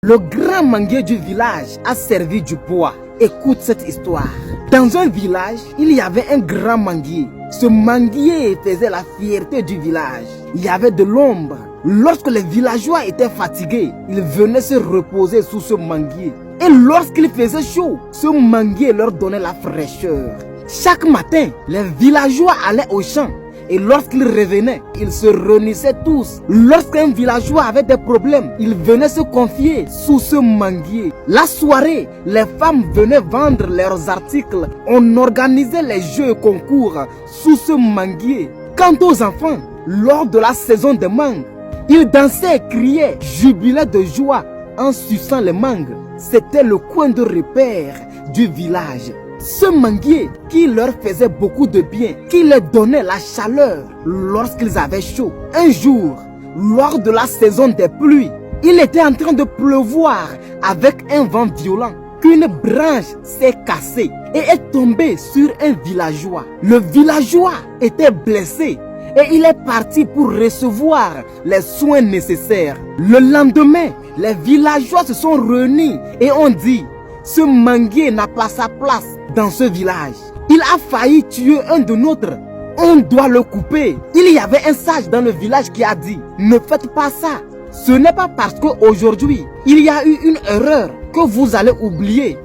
Le grand manguier du village a servi du bois. Écoute cette histoire. Dans un village, il y avait un grand manguier. Ce manguier faisait la fierté du village. Il y avait de l'ombre. Lorsque les villageois étaient fatigués, ils venaient se reposer sous ce manguier. Et lorsqu'il faisait chaud, ce manguier leur donnait la fraîcheur. Chaque matin, les villageois allaient au champ. Et lorsqu'ils revenaient, ils se réunissaient tous. Lorsqu'un villageois avait des problèmes, il venait se confier sous ce manguier. La soirée, les femmes venaient vendre leurs articles. On organisait les jeux et concours sous ce manguier. Quant aux enfants, lors de la saison des mangues, ils dansaient, criaient, jubilaient de joie en suçant les mangues. C'était le coin de repère du village. Ce manguier qui leur faisait beaucoup de bien, qui leur donnait la chaleur lorsqu'ils avaient chaud. Un jour, lors de la saison des pluies, il était en train de pleuvoir avec un vent violent qu'une branche s'est cassée et est tombée sur un villageois. Le villageois était blessé et il est parti pour recevoir les soins nécessaires. Le lendemain, les villageois se sont réunis et ont dit: ce manguier n'a pas sa place dans ce village. Il a failli tuer un de nôtres. On doit le couper. Il y avait un sage dans le village qui a dit: ne faites pas ça. Ce n'est pas parce qu'aujourd'hui, il y a eu une erreur que vous allez oublier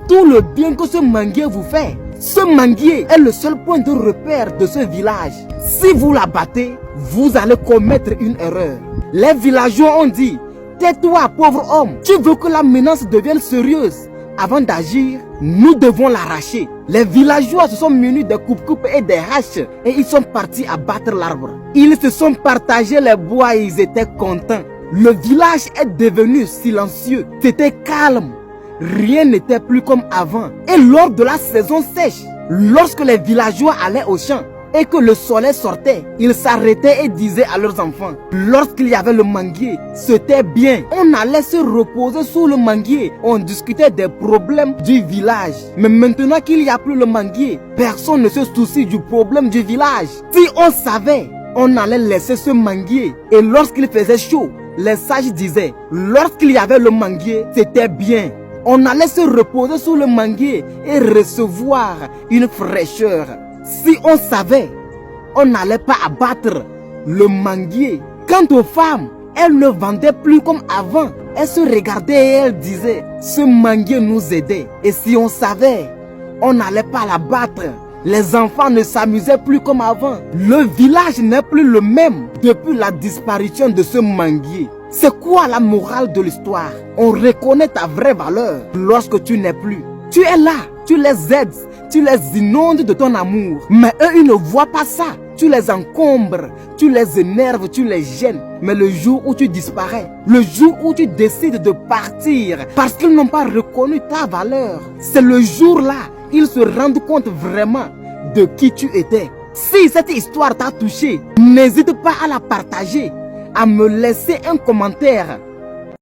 tout le bien que ce manguier vous fait. Ce manguier est le seul point de repère de ce village. Si vous l'abattez, vous allez commettre une erreur. Les villageois ont dit: tais-toi, pauvre homme. Tu veux que la menace devienne sérieuse? Avant d'agir, nous devons l'arracher. Les villageois se sont munis de coupe-coupe et des haches et ils sont partis abattre l'arbre. Ils se sont partagés les bois et ils étaient contents. Le village est devenu silencieux. C'était calme. Rien n'était plus comme avant. Et lors de la saison sèche, lorsque les villageois allaient au champ et que le soleil sortait, ils s'arrêtaient et disaient à leurs enfants: lorsqu'il y avait le manguier, c'était bien. On allait se reposer sous le manguier. On discutait des problèmes du village. Mais maintenant qu'il n'y a plus le manguier, personne ne se soucie du problème du village. Si on savait, on allait laisser ce manguier. Et lorsqu'il faisait chaud, les sages disaient: lorsqu'il y avait le manguier, c'était bien. On allait se reposer sous le manguier et recevoir une fraîcheur. Si on savait, on n'allait pas abattre le manguier. Quant aux femmes, elles ne vendaient plus comme avant. Elles se regardaient et elles disaient: ce manguier nous aidait. Et si on savait, on n'allait pas l'abattre. Les enfants ne s'amusaient plus comme avant. Le village n'est plus le même depuis la disparition de ce manguier. C'est quoi la morale de l'histoire? On reconnaît ta vraie valeur lorsque tu n'es plus. Tu es là, tu les aides, tu les inondes de ton amour. Mais eux, ils ne voient pas ça. Tu les encombres, tu les énerves, tu les gênes. Mais le jour où tu disparais, le jour où tu décides de partir parce qu'ils n'ont pas reconnu ta valeur, c'est le jour-là ils se rendent compte vraiment de qui tu étais. Si cette histoire t'a touché, n'hésite pas à la partager, à me laisser un commentaire